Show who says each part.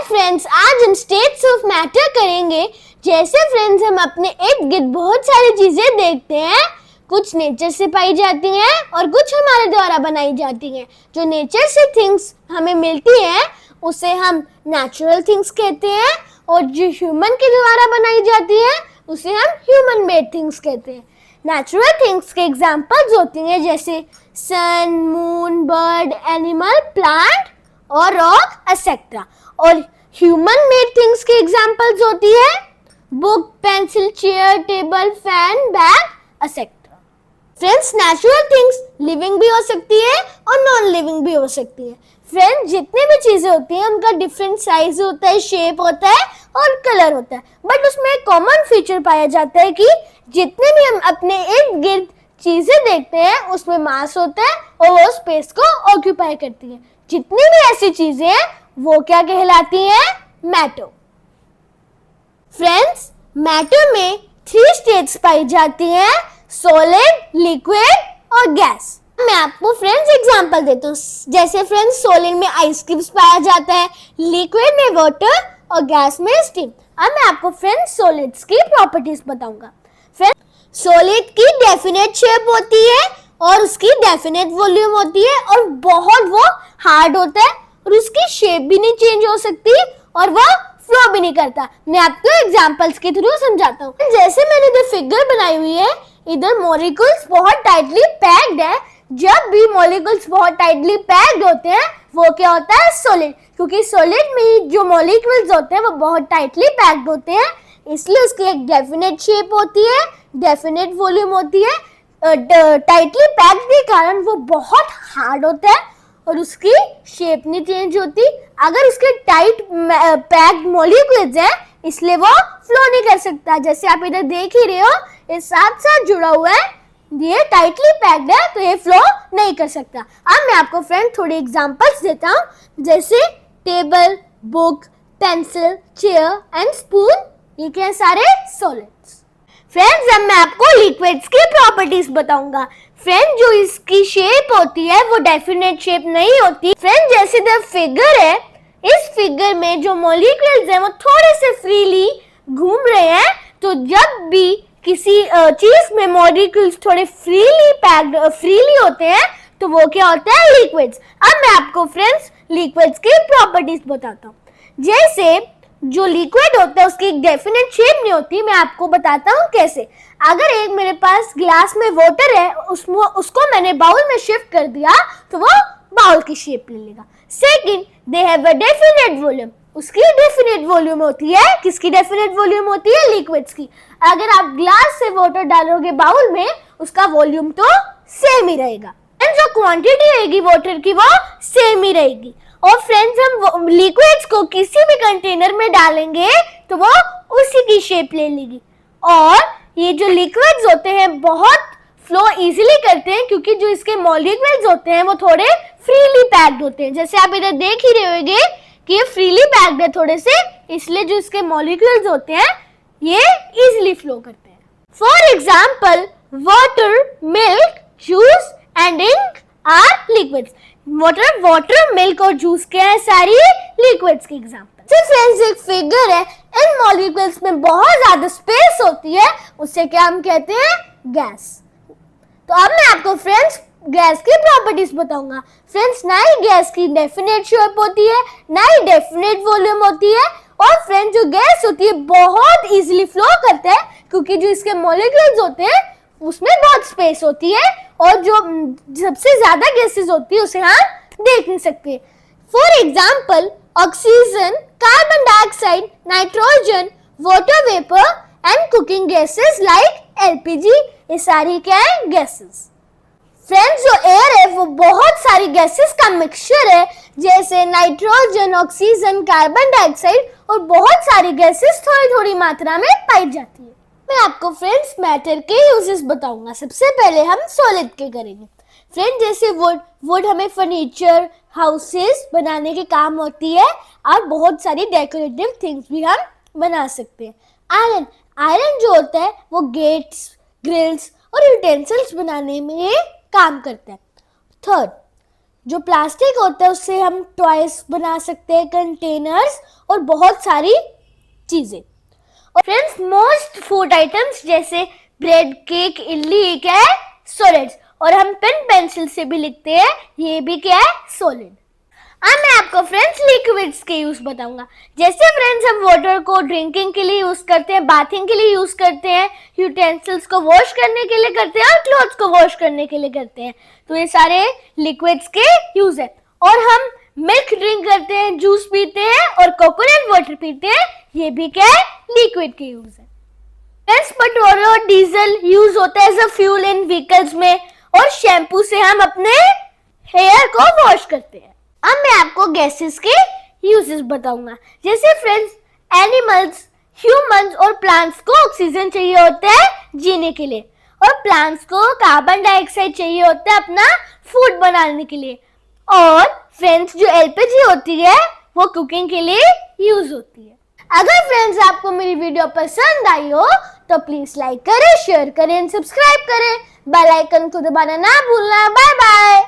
Speaker 1: Friends, आज हम states of matter करेंगे। जैसे फ्रेंड्स, हम अपने इर्द गिर्द बहुत सारी चीजें देखते हैं। कुछ नेचर से पाई जाती हैं और कुछ हमारे द्वारा बनाई जाती हैं। जो नेचर से थिंग्स हमें मिलती हैं उसे हम नेचुरल थिंग्स कहते हैं, और जो ह्यूमन के द्वारा बनाई जाती हैं उसे हम ह्यूमन मेड थिंग्स कहते हैं। नेचुरल थिंग्स के एग्जांपल्स होती हैं जैसे सन, मून, बर्ड, एनिमल, प्लांट और रॉक एक्सेट्रा। और ह्यूमन मेड थिंग्स के एग्जांपल्स होती है book, pencil, chair, table, fan, bag etcetera. Friends, natural things living भी हो सकती है और नॉन लिविंग भी हो सकती है। फ्रेंड्स, जितनी भी चीजें होती हैं उनका डिफरेंट साइज होता है, शेप होता है और कलर होता है, बट उसमें एक कॉमन फीचर पाया जाता है कि जितने भी हम अपने इर्द गिर्द चीजें देखते हैं उसमें मास होता है और वो स्पेस को ऑक्यूपाई करती है। जितनी भी ऐसी चीजें हैं वो क्या कहलाती हैं? मैटर। फ्रेंड्स, मैटर में 3 स्टेट्स पाई जाती हैं, सॉलिड, लिक्विड और गैस। मैं आपको फ्रेंड्स एग्जांपल देता हूँ। जैसे फ्रेंड्स, सॉलिड में आइस क्यूब्स पाया जाता है, लिक्विड में वाटर और गैस में स्टीम। अब मैं आपको फ्रेंड्स सॉलिड्स की प्रॉपर्टीज बताऊंगा। फ्रेंड्स, सॉलिड की डेफिनेट शेप होती है और उसकी डेफिनेट वॉल्यूम होती है और बहुत वो हार्ड होता है और उसकी शेप भी नहीं चेंज हो सकती और वो फ्लो भी नहीं करता। मैं आपको एग्जांपल्स के थ्रू समझाता हूँ। जैसे मैंने जो फिगर बनाई हुई है, इधर मॉलिक्यूल्स बहुत टाइटली पैक्ड है। जब भी मॉलिक्यूल्स बहुत टाइटली पैक्ड होते हैं वो क्या होता है? सॉलिड। क्योंकि सॉलिड में जो मॉलिक्यूल्स होते हैं वो बहुत टाइटली पैक्ड होते हैं, इसलिए उसकी एक डेफिनेट शेप होती है, डेफिनेट वॉल्यूम होती है। टाइटली पैक्ड के कारण वो बहुत हार्ड होता है और उसकी शेप नहीं चेंज होती। अगर इसके टाइट पैक्ड मॉलिक्यूल्स है इसलिए वो फ्लो नहीं कर सकता। जैसे आप इधर देख ही रहे हो, ये साथ साथ जुड़ा हुआ है, ये टाइटली पैक्ड है तो ये फ्लो नहीं कर सकता। अब मैं आपको फ्रेंड थोड़ी एग्जांपल्स देता हूँ। जैसे table, book, pencil, chair and spoon, ये क्या सारे सॉलिड्स। फ्रेंड्स, अब मैं आपको लिक्विड्स की प्रॉपर्टीज बताऊंगा। फ्रेंड, जो इसकी शेप होती है वो डेफिनेट शेप नहीं होती। फ्रेंड, जैसे द फिगर है, इस फिगर में जो मॉलिक्यूल्स हैं वो थोड़े से फ्रीली घूम रहे हैं। तो जब भी किसी चीज में मॉलिक्यूल्स थोड़े फ्रीली होते हैं तो वो क्या होता है? लिक्विड्स। अब मैं आपको फ्रेंड्स लिक्विड्स की प्रॉपर्टीज बताता हूँ। जैसे जो लिक्विड होता है उसकी एक डेफिनेट शेप नहीं होती। मैं आपको बताता हूँ कैसे। अगर एक मेरे पास ग्लास में वाटर है, उसको मैंने बाउल में शिफ्ट कर दिया तो वो बाउल की शेप ले लेगा। Second, they have a definite volume. उसकी डेफिनेट वॉल्यूम होती है। किसकी डेफिनेट वॉल्यूम होती है? लिक्विड्स की। अगर आप ग्लास से वाटर डालोगे बाउल में, उसका वॉल्यूम तो सेम ही रहेगा, जो क्वांटिटी रहेगी वाटर की वो सेम ही रहेगी। और फ्रेंड्स, हम लिक्विड्स को किसी भी कंटेनर में डालेंगे तो वो उसी की शेप ले लेगी। और ये जो लिक्विड्स होते हैं बहुत फ्लो इजीली करते हैं क्योंकि जो इसके मॉलिक्यूल्स होते हैं वो थोड़े फ्रीली पैक्ड होते हैं। जैसे आप इधर देख ही रहे होंगे कि ये फ्रीली पैक्ड है थोड़े से, इसलिए जो इसके मॉलिक्यूल्स होते हैं ये इजीली फ्लो करते हैं। For example, water, milk, juice and ink are liquids. Water, milk और जूस क्या है? सारी लिक्विड्स की एग्जांपल। तो फ्रेंड्स, एक फिगर है, इन मॉलिक्यूल्स में बहुत ज्यादा स्पेस होती है, उससे क्या हम कहते हैं? गैस। तो अब मैं आपको फ्रेंड्स गैस की प्रॉपर्टीज बताऊंगा। फ्रेंड्स, ना ही गैस की डेफिनेट शेप होती है, ना ही डेफिनेट वॉल्यूम होती है। और फ्रेंड्स, जो गैस होती है बहुत इजीली फ्लो करता है क्योंकि जो इसके मॉलिक्यूल्स होते हैं उसमें बहुत स्पेस होती है और जो सबसे ज्यादा गैसेस होती है उसे हम देख नहीं सकते। For example, oxygen, carbon dioxide, nitrogen, water vapour and cooking gases like LPG, ये सारी क्या है? गैसेस। फ्रेंड्स, जो एयर है वो बहुत सारी गैसेस का मिक्सचर है, जैसे नाइट्रोजन, ऑक्सीजन, कार्बन डाइऑक्साइड और बहुत सारी गैसेस थोड़ी थोड़ी मात्रा में पाई जाती है। मैं आपको फ्रेंड्स मैटर के यूजेस बताऊंगा। सबसे पहले हम सॉलिड के करेंगे। फ्रेंड्स, जैसे वुड हमें फर्नीचर, हाउसेस बनाने के काम होती है और बहुत सारी डेकोरेटिव थिंग्स भी हम बना सकते हैं। आयरन जो होता है वो गेट्स, ग्रिल्स और यूटेंसिल्स बनाने में काम करता है। थर्ड, जो प्लास्टिक होता है उससे हम टॉयज बना सकते हैं, कंटेनर्स और बहुत सारी चीजें। और फ्रेंड्स, मोस्ट फूड आइटम्स जैसे ब्रेड, केक, इडली क्या है? सॉलिड्स। और हम पेन पेंसिल से भी लिखते हैं, ये भी क्या है? सॉलिड। अब मैं आपको फ्रेंड्स लिक्विड्स के यूज बताऊंगा। जैसे फ्रेंड्स हम वाटर को ड्रिंकिंग के लिए यूज करते हैं, बाथिंग के लिए यूज करते हैं, यूटेंसिल्स को वॉश करने के लिए करते हैं और क्लॉथ्स को वॉश करने के लिए करते हैं। तो ये सारे लिक्विड्स के यूज है। और हम मिल्क ड्रिंक करते हैं, जूस पीते हैं और कोकोनट वाटर पीते हैं, ये भी क्या है? लिक्विड के यूज है। फ्रेंड्स, पेट्रोल और डीजल यूज होता है as a fuel in vehicles में, और शैम्पू से हम अपने हेयर को वॉश करते हैं। अब मैं आपको गैसेस के यूजेस बताऊंगा। जैसे फ्रेंड्स, एनिमल्स, ह्यूमंस और प्लांट्स को ऑक्सीजन चाहिए होता है जीने के लिए, और प्लांट्स को कार्बन डाइऑक्साइड चाहिए होता है अपना फूड बनाने के लिए। और फ्रेंड्स, जो एलपीजी होती है वो कुकिंग के लिए यूज होती है। अगर फ्रेंड्स आपको मेरी वीडियो पसंद आई हो तो प्लीज लाइक करें, शेयर करें, सब्सक्राइब करें, बेल आइकन को दबाना ना भूलना। Bye bye.